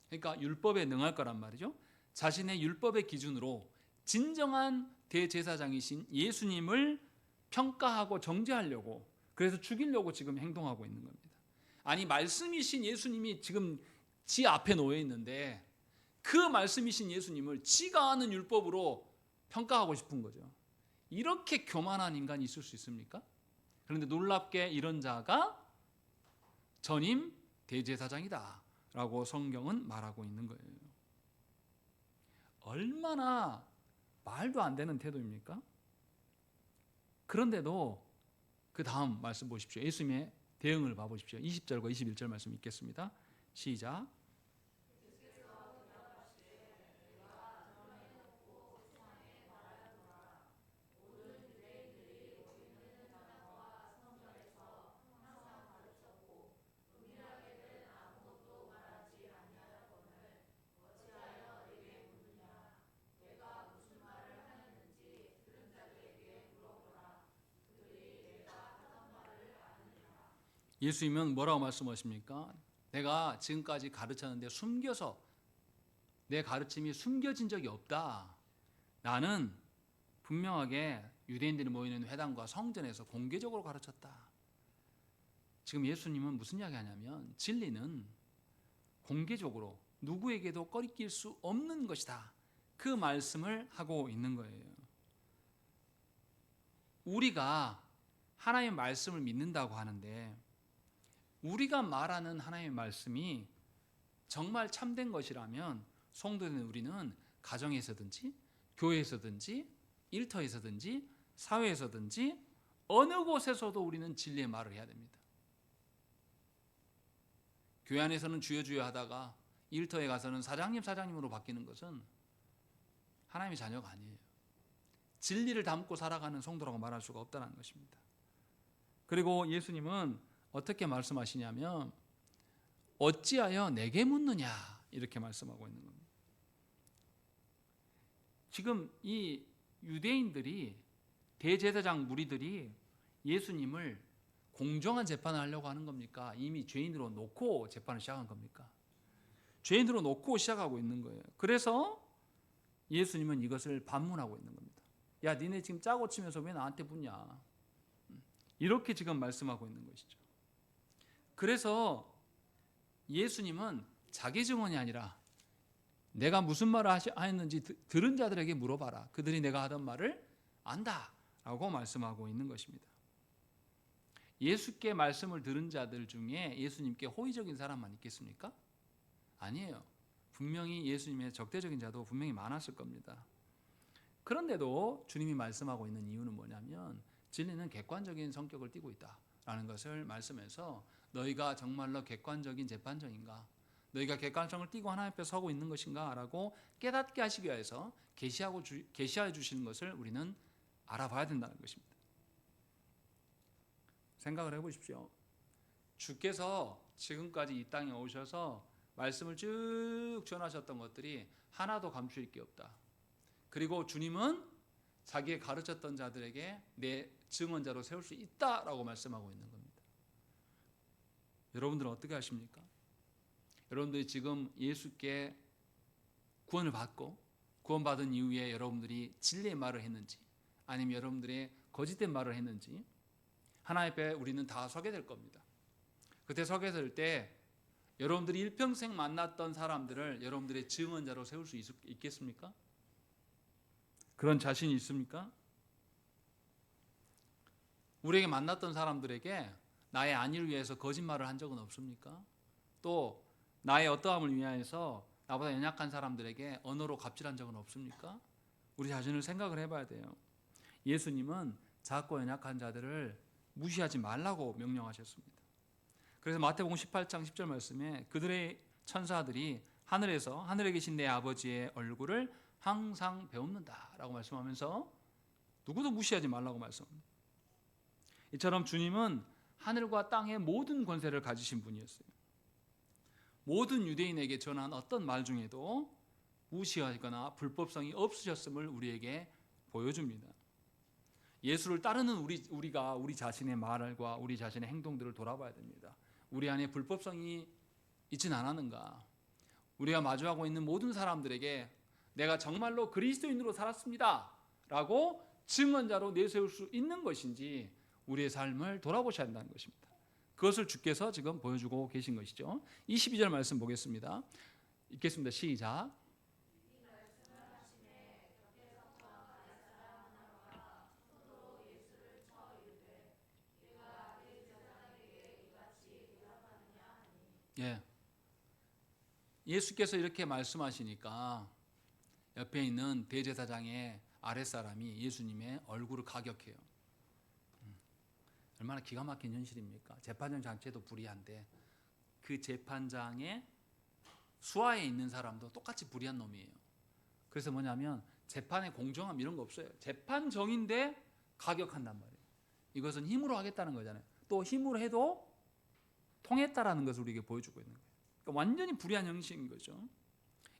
그러니까 율법에 능할 거란 말이죠. 자신의 율법의 기준으로 진정한 대제사장이신 예수님을 평가하고 정죄하려고, 그래서 죽이려고 지금 행동하고 있는 겁니다. 아니, 말씀이신 예수님이 지금 지 앞에 놓여 있는데 그 말씀이신 예수님을 지가 아는 율법으로 평가하고 싶은 거죠. 이렇게 교만한 인간이 있을 수 있습니까? 그런데 놀랍게 이런 자가 전임 대제사장이다 라고 성경은 말하고 있는 거예요. 얼마나 말도 안 되는 태도입니까? 그런데도 그 다음 말씀 보십시오. 예수님의 대응을 봐보십시오. 20절과 21절 말씀 읽겠습니다. 시작. 예수님은 뭐라고 말씀하십니까? 내가 지금까지 가르쳤는데 숨겨서 내 가르침이 숨겨진 적이 없다. 나는 분명하게 유대인들이 모이는 회당과 성전에서 공개적으로 가르쳤다. 지금 예수님은 무슨 이야기 하냐면 진리는 공개적으로 누구에게도 꺼리낄 수 없는 것이다. 그 말씀을 하고 있는 거예요. 우리가 하나님의 말씀을 믿는다고 하는데 우리가 말하는 하나님의 말씀이 정말 참된 것이라면 성도된 우리는 가정에서든지 교회에서든지 일터에서든지 사회에서든지 어느 곳에서도 우리는 진리의 말을 해야 됩니다. 교회 안에서는 주여 주여 하다가 일터에 가서는 사장님으로 바뀌는 것은 하나님의 자녀가 아니에요. 진리를 담고 살아가는 성도라고 말할 수가 없다는 것입니다. 그리고 예수님은 어떻게 말씀하시냐면 어찌하여 내게 묻느냐 이렇게 말씀하고 있는 겁니다. 지금 이 유대인들이 대제사장 무리들이 예수님을 공정한 재판을 하려고 하는 겁니까? 이미 죄인으로 놓고 재판을 시작한 겁니까? 죄인으로 놓고 시작하고 있는 거예요. 그래서 예수님은 이것을 반문하고 있는 겁니다. 야, 니네 지금 짜고 치면서 왜 나한테 묻냐? 이렇게 지금 말씀하고 있는 것이죠. 그래서 예수님은 자기 증언이 아니라 내가 무슨 말을 하였는지 들은 자들에게 물어봐라. 그들이 내가 하던 말을 안다 라고 말씀하고 있는 것입니다. 예수께 말씀을 들은 자들 중에 예수님께 호의적인 사람만 있겠습니까? 아니에요. 분명히 예수님의 적대적인 자도 분명히 많았을 겁니다. 그런데도 주님이 말씀하고 있는 이유는 뭐냐면 진리는 객관적인 성격을 띠고 있다라는 것을 말씀해서 너희가 정말로 객관적인 재판정인가? 너희가 객관성을 띠고 하나님 앞에 서고 있는 것인가? 라고 깨닫게 하시기 위해서 계시해 주시는 것을 우리는 알아봐야 된다는 것입니다. 생각을 해보십시오. 주께서 지금까지 이 땅에 오셔서 말씀을 쭉 전하셨던 것들이 하나도 감추일 게 없다. 그리고 주님은 자기의 가르쳤던 자들에게 내 증언자로 세울 수 있다라고 말씀하고 있는 겁니다. 여러분들은 어떻게 하십니까? 여러분들이 지금 예수께 구원을 받고 구원받은 이후에 여러분들이 진리의 말을 했는지 아니면 여러분들의 거짓된 말을 했는지 하나님 앞에 우리는 다 서게 될 겁니다. 그때 서게 될 때 여러분들이 일평생 만났던 사람들을 여러분들의 증언자로 세울 수 있겠습니까? 그런 자신이 있습니까? 우리에게 만났던 사람들에게 나의 안위를 위해서 거짓말을 한 적은 없습니까? 또 나의 어떠함을 위하여서 나보다 연약한 사람들에게 언어로 갑질한 적은 없습니까? 우리 자신을 생각을 해봐야 돼요. 예수님은 작고 연약한 자들을 무시하지 말라고 명령하셨습니다. 그래서 마태복음 18장 10절 말씀에 그들의 천사들이 하늘에서 하늘에 계신 내 아버지의 얼굴을 항상 배웁는다라고 말씀하면서 누구도 무시하지 말라고 말씀합니다. 이처럼 주님은 하늘과 땅의 모든 권세를 가지신 분이었어요. 모든 유대인에게 전한 어떤 말 중에도 무시하거나 불법성이 없으셨음을 우리에게 보여줍니다. 예수를 따르는 우리가 우리 자신의 말과 우리 자신의 행동들을 돌아봐야 됩니다. 우리 안에 불법성이 있진 않았는가? 우리가 마주하고 있는 모든 사람들에게 내가 정말로 그리스도인으로 살았습니다 라고 증언자로 내세울 수 있는 것인지 우리의 삶을 돌아보셔야 한다는 것입니다. 그것을 주께서 지금 보여주고 계신 것이죠. 22절 말씀 보겠습니다. 읽겠습니다. 시작. 예. 예수께서 이렇게 말씀하시니까 옆에 있는 대제사장의 아랫사람이 예수님의 얼굴을 가격해요. 얼마나 기가 막힌 현실입니까? 재판장 자체도 불의한데 그 재판장의 수하에 있는 사람도 똑같이 불의한 놈이에요. 그래서 뭐냐면 재판의 공정함 이런 거 없어요. 재판정인데 가격한단 말이에요. 이것은 힘으로 하겠다는 거잖아요. 또 힘으로 해도 통했다라는 것을 우리에게 보여주고 있는 거예요. 그러니까 완전히 불의한 형식인 거죠.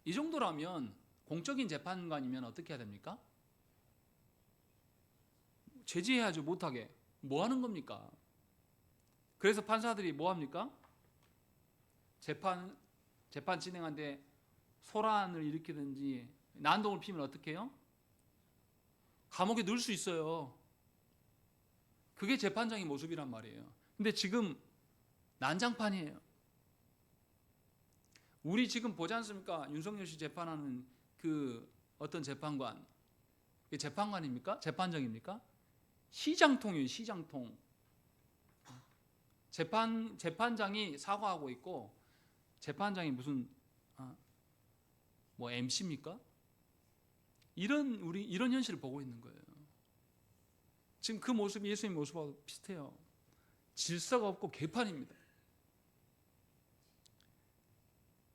이 정도라면 공적인 재판관이면 어떻게 해야 됩니까? 제지해야죠. 못하게. 뭐 하는 겁니까? 그래서 판사들이 뭐 합니까? 재판 진행하는데 소란을 일으키든지 난동을 피우면 어떻게 해요? 감옥에 넣을 수 있어요. 그게 재판장의 모습이란 말이에요. 근데 지금 난장판이에요. 우리 지금 보지 않습니까? 윤석열 씨 재판하는 그 어떤 재판관. 그게 재판관입니까? 재판장입니까? 시장통이에요. 시장통. 재판장이 사과하고 있고 재판장이 무슨 뭐 MC입니까? 이런 현실을 보고 있는 거예요. 지금 그 모습이 예수님 모습하고 비슷해요. 질서가 없고 개판입니다.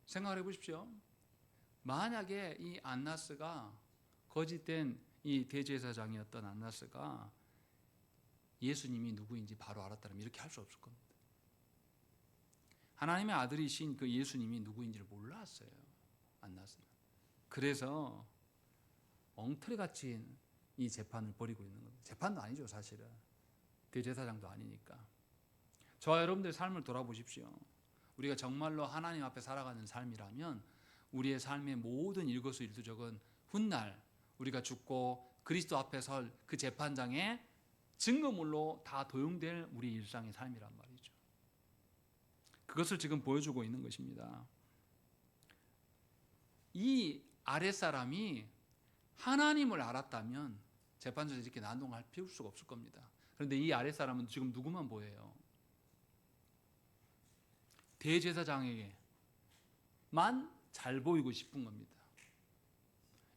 생각을 해보십시오. 만약에 이 안나스가 거짓된 이 대제사장이었던 안나스가 예수님이 누구인지 바로 알았다면 이렇게 할 수 없을 겁니다. 하나님의 아들이신 그 예수님이 누구인지를 몰랐어요. 안나스는. 그래서 엉터리같이 이 재판을 벌이고 있는 겁니다. 재판도 아니죠, 사실은. 대제사장도 아니니까. 저와 여러분들의 삶을 돌아보십시오. 우리가 정말로 하나님 앞에 살아가는 삶이라면 우리의 삶의 모든 일거수일투족은 훗날 우리가 죽고 그리스도 앞에 설 그 재판장의 증거물로 다 도용될 우리 일상의 삶이란 말이죠. 그것을 지금 보여주고 있는 것입니다. 이 아랫사람이 하나님을 알았다면 재판장이 이렇게 난동을 피울 수가 없을 겁니다. 그런데 이 아랫사람은 지금 누구만 보여요? 대제사장에게만 잘 보이고 싶은 겁니다.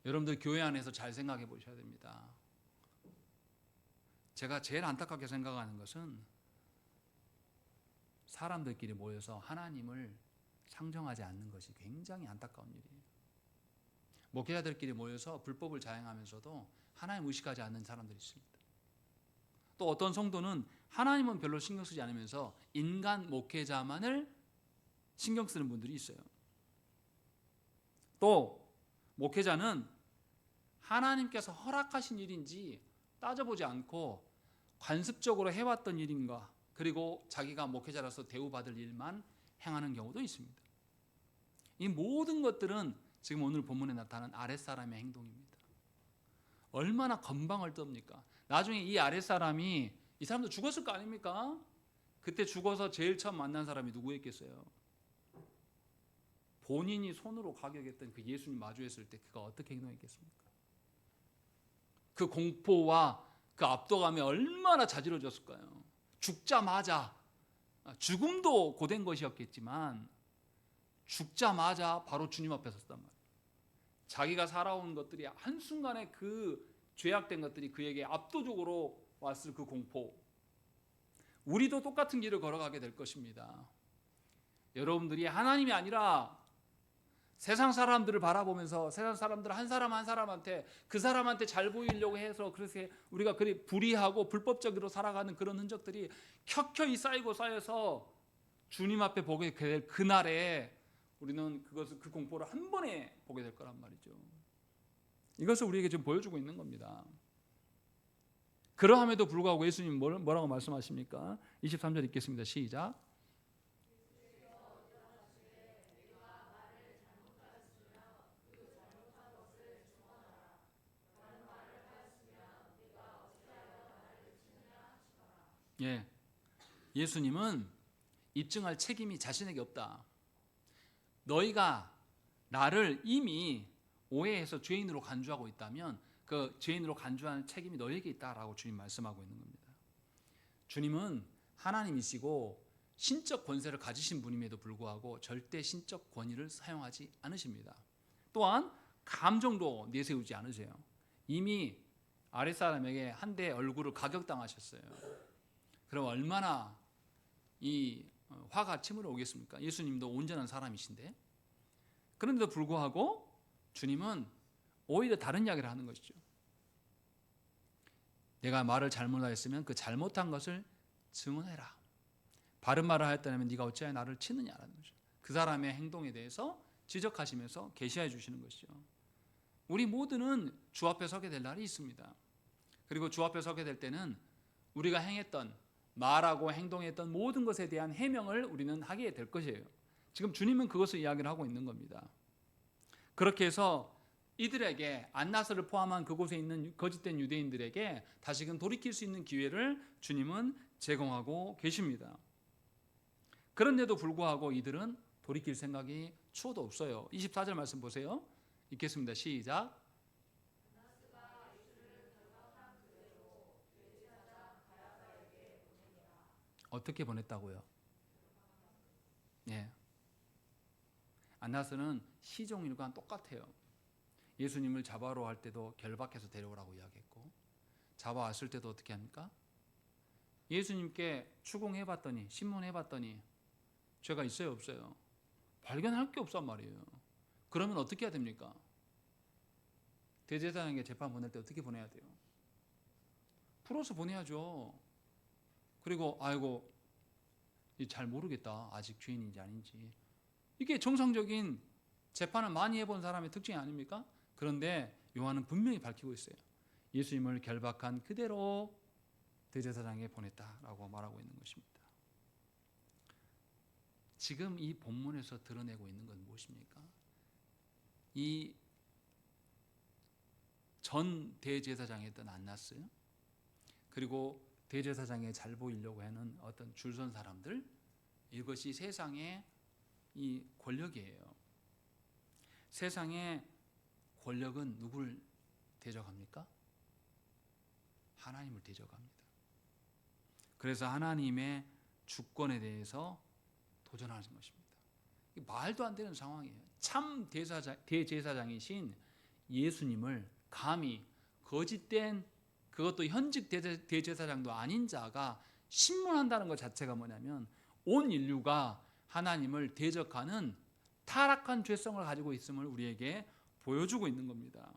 여러분들 교회 안에서 잘 생각해 보셔야 됩니다. 제가 제일 안타깝게 생각하는 것은 사람들끼리 모여서 하나님을 상정하지 않는 것이 굉장히 안타까운 일이에요. 목회자들끼리 모여서 불법을 자행하면서도 하나님 의식하지 않는 사람들이 있습니다. 또 어떤 성도는 하나님은 별로 신경 쓰지 않으면서 인간 목회자만을 신경 쓰는 분들이 있어요. 또 목회자는 하나님께서 허락하신 일인지 따져보지 않고 관습적으로 해왔던 일인가, 그리고 자기가 목회자로서 대우받을 일만 행하는 경우도 있습니다. 이 모든 것들은 지금 오늘 본문에 나타난 아랫사람의 행동입니다. 얼마나 건방을 떱니까? 나중에 이 아랫사람이 이 사람도 죽었을 거 아닙니까? 그때 죽어서 제일 처음 만난 사람이 누구였겠어요? 본인이 손으로 가격했던 그 예수님 마주했을 때 그가 어떻게 행동했겠습니까? 그 공포와 그 압도감에 얼마나 자지러졌을까요? 죽자마자 죽음도 고된 것이었겠지만 죽자마자 바로 주님 앞에 섰단 말이에요. 자기가 살아온 것들이 한순간에 그 죄악된 것들이 그에게 압도적으로 왔을 그 공포, 우리도 똑같은 길을 걸어가게 될 것입니다. 여러분들이 하나님이 아니라 세상 사람들을 바라보면서 세상 사람들 한 사람 한 사람한테 그 사람한테 잘 보이려고 해서 그래서 우리가 그리 불의하고 불법적으로 살아가는 그런 흔적들이 켜켜이 쌓이고 쌓여서 주님 앞에 보게 될 그날에 우리는 그 공포를 한 번에 보게 될 거란 말이죠. 이것을 우리에게 지금 보여주고 있는 겁니다. 그러함에도 불구하고 예수님 뭐라고 말씀하십니까? 23절 읽겠습니다. 시작. 예, 예수님은 입증할 책임이 자신에게 없다. 너희가 나를 이미 오해해서 죄인으로 간주하고 있다면 그 죄인으로 간주하는 책임이 너희에게 있다라고 주님 말씀하고 있는 겁니다. 주님은 하나님이시고 신적 권세를 가지신 분임에도 불구하고 절대 신적 권위를 사용하지 않으십니다. 또한 감정도 내세우지 않으세요. 이미 아랫사람에게 한 대 얼굴을 가격당하셨어요. 그럼 얼마나 이 화가 치밀어 오겠습니까? 예수님도 온전한 사람이신데. 그런데도 불구하고 주님은 오히려 다른 이야기를 하는 것이죠. 내가 말을 잘못하였으면 그 잘못한 것을 증언해라. 바른 말을 하였다면 네가 어찌하여 나를 치느냐라는 거죠. 그 사람의 행동에 대해서 지적하시면서 계시해 주시는 것이죠. 우리 모두는 주 앞에 서게 될 날이 있습니다. 그리고 주 앞에 서게 될 때는 우리가 행했던 말하고 행동했던 모든 것에 대한 해명을 우리는 하게 될 것이에요. 지금 주님은 그것을 이야기를 하고 있는 겁니다. 그렇게 해서 이들에게 안나스를 포함한 그곳에 있는 거짓된 유대인들에게 다시금 돌이킬 수 있는 기회를 주님은 제공하고 계십니다. 그런데도 불구하고 이들은 돌이킬 생각이 추호도 없어요. 24절 말씀 보세요. 읽겠습니다. 시작. 어떻게 보냈다고요? 예. 안나스는 시종일관 똑같아요. 예수님을 잡아오러 할 때도 결박해서 데려오라고 이야기했고, 잡아왔을 때도 어떻게 합니까? 예수님께 추궁해봤더니, 신문해봤더니 죄가 있어요, 없어요? 발견할 게 없단 말이에요. 그러면 어떻게 해야 됩니까? 대제사장에게 재판 보낼 때 어떻게 보내야 돼요? 풀어서 보내야죠. 그리고 아이고 잘 모르겠다, 아직 죄인인지 아닌지. 이게 정상적인 재판을 많이 해본 사람의 특징이 아닙니까? 그런데 요한은 분명히 밝히고 있어요. 예수님을 결박한 그대로 대제사장에 보냈다라고 말하고 있는 것입니다. 지금 이 본문에서 드러내고 있는 건 무엇입니까? 이 전 대제사장이었던 안나스, 그리고 대제사장에 잘 보이려고 하는 어떤 줄선 사람들, 이것이 세상의 이 권력이에요. 세상의 권력은 누굴 대적합니까? 하나님을 대적합니다. 그래서 하나님의 주권에 대해서 도전하는 것입니다. 말도 안 되는 상황이에요. 참 대제사장이신 예수님을 감히 거짓된, 그것도 현직 대제사장도 아닌 자가 신문한다는 것 자체가 뭐냐면 온 인류가 하나님을 대적하는 타락한 죄성을 가지고 있음을 우리에게 보여주고 있는 겁니다.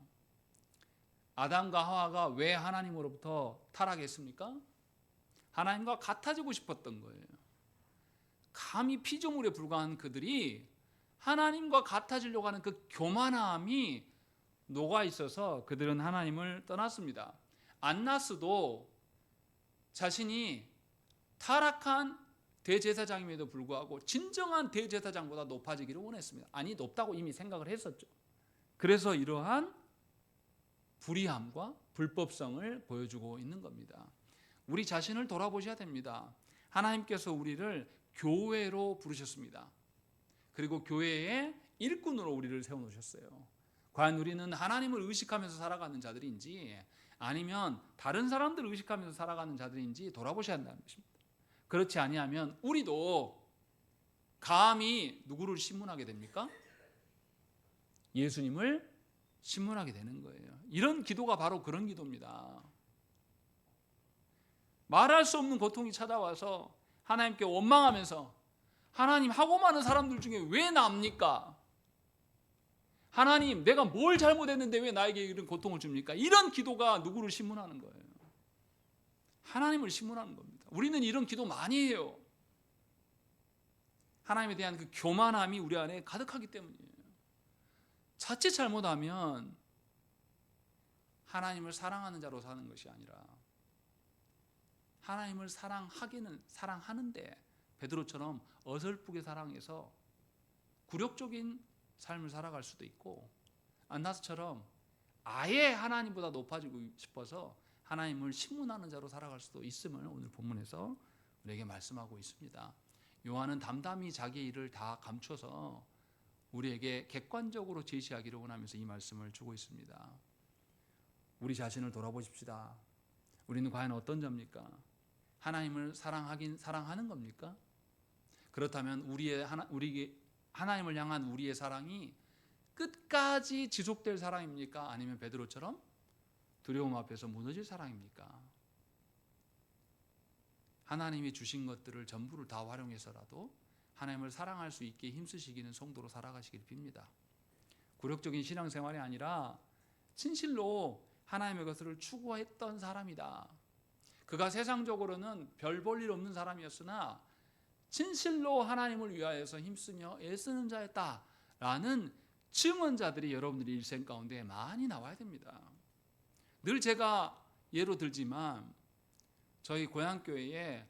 아담과 하와가 왜 하나님으로부터 타락했습니까? 하나님과 같아지고 싶었던 거예요. 감히 피조물에 불과한 그들이 하나님과 같아지려고 하는 그 교만함이 녹아 있어서 그들은 하나님을 떠났습니다. 안나스도 자신이 타락한 대제사장임에도 불구하고 진정한 대제사장보다 높아지기를 원했습니다. 아니, 높다고 이미 생각을 했었죠. 그래서 이러한 불의함과 불법성을 보여주고 있는 겁니다. 우리 자신을 돌아보셔야 됩니다. 하나님께서 우리를 교회로 부르셨습니다. 그리고 교회의 일꾼으로 우리를 세워놓으셨어요. 과연 우리는 하나님을 의식하면서 살아가는 자들인지 아니면 다른 사람들을 의식하면서 살아가는 자들인지 돌아보셔야 한다는 것입니다. 그렇지 아니하면 우리도 감히 누구를 신문하게 됩니까? 예수님을 신문하게 되는 거예요. 이런 기도가 바로 그런 기도입니다. 말할 수 없는 고통이 찾아와서 하나님께 원망하면서 하나님, 하고 많은 사람들 중에 왜 납니까? 하나님, 내가 뭘 잘못했는데 왜 나에게 이런 고통을 줍니까? 이런 기도가 누구를 신문하는 거예요? 하나님을 신문하는 겁니다. 우리는 이런 기도 많이 해요. 하나님에 대한 그 교만함이 우리 안에 가득하기 때문이에요. 자칫 잘못하면 하나님을 사랑하는 자로 사는 것이 아니라 하나님을 사랑하기는 사랑하는데 베드로처럼 어설프게 사랑해서 굴욕적인 삶을 살아갈 수도 있고, 안나스처럼 아예 하나님보다 높아지고 싶어서 하나님을 신문하는 자로 살아갈 수도 있음을 오늘 본문에서 우리에게 말씀하고 있습니다. 요한은 담담히 자기 일을 다 감춰서 우리에게 객관적으로 제시하기를 원하면서 이 말씀을 주고 있습니다. 우리 자신을 돌아보십시다. 우리는 과연 어떤 자입니까? 하나님을 사랑하는 겁니까? 그렇다면 하나님을 향한 우리의 사랑이 끝까지 지속될 사랑입니까? 아니면 베드로처럼 두려움 앞에서 무너질 사랑입니까? 하나님이 주신 것들을 전부를 다 활용해서라도 하나님을 사랑할 수 있게 힘쓰시기는 성도로 살아가시길 빕니다. 굴욕적인 신앙생활이 아니라 진실로 하나님의 것을 추구했던 사람이다. 그가 세상적으로는 별 볼 일 없는 사람이었으나 진실로 하나님을 위하여서 힘쓰며 애쓰는 자였다라는 증언자들이 여러분들의 일생 가운데 많이 나와야 됩니다. 늘 제가 예로 들지만 저희 고향교회에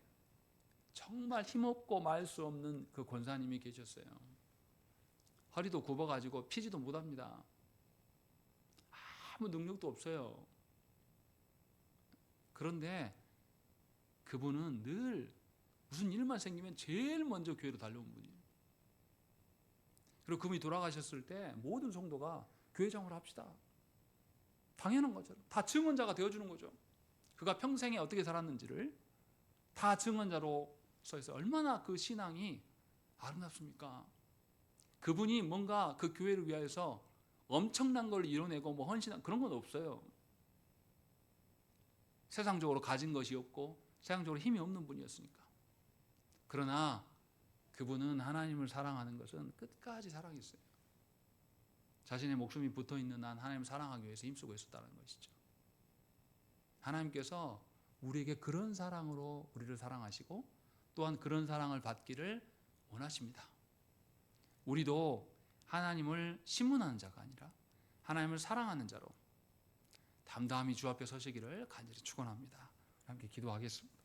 정말 힘없고 말 수 없는 그 권사님이 계셨어요. 허리도 굽어가지고 피지도 못합니다. 아무 능력도 없어요. 그런데 그분은 늘 무슨 일만 생기면 제일 먼저 교회로 달려온 분이에요. 그리고 그분이 돌아가셨을 때 모든 성도가 교회장으로 합시다. 당연한 거죠. 다 증언자가 되어주는 거죠. 그가 평생에 어떻게 살았는지를 다 증언자로 써있어요. 얼마나 그 신앙이 아름답습니까? 그분이 뭔가 그 교회를 위하여서 엄청난 걸 이뤄내고 뭐 헌신한 그런 건 없어요. 세상적으로 가진 것이 없고 세상적으로 힘이 없는 분이었으니까. 그러나 그분은 하나님을 사랑하는 것은 끝까지 사랑했어요. 자신의 목숨이 붙어있는 한 하나님을 사랑하기 위해서 힘쓰고 있었다는 것이죠. 하나님께서 우리에게 그런 사랑으로 우리를 사랑하시고 또한 그런 사랑을 받기를 원하십니다. 우리도 하나님을 신문하는 자가 아니라 하나님을 사랑하는 자로 담담히 주 앞에 서시기를 간절히 축원합니다. 함께 기도하겠습니다.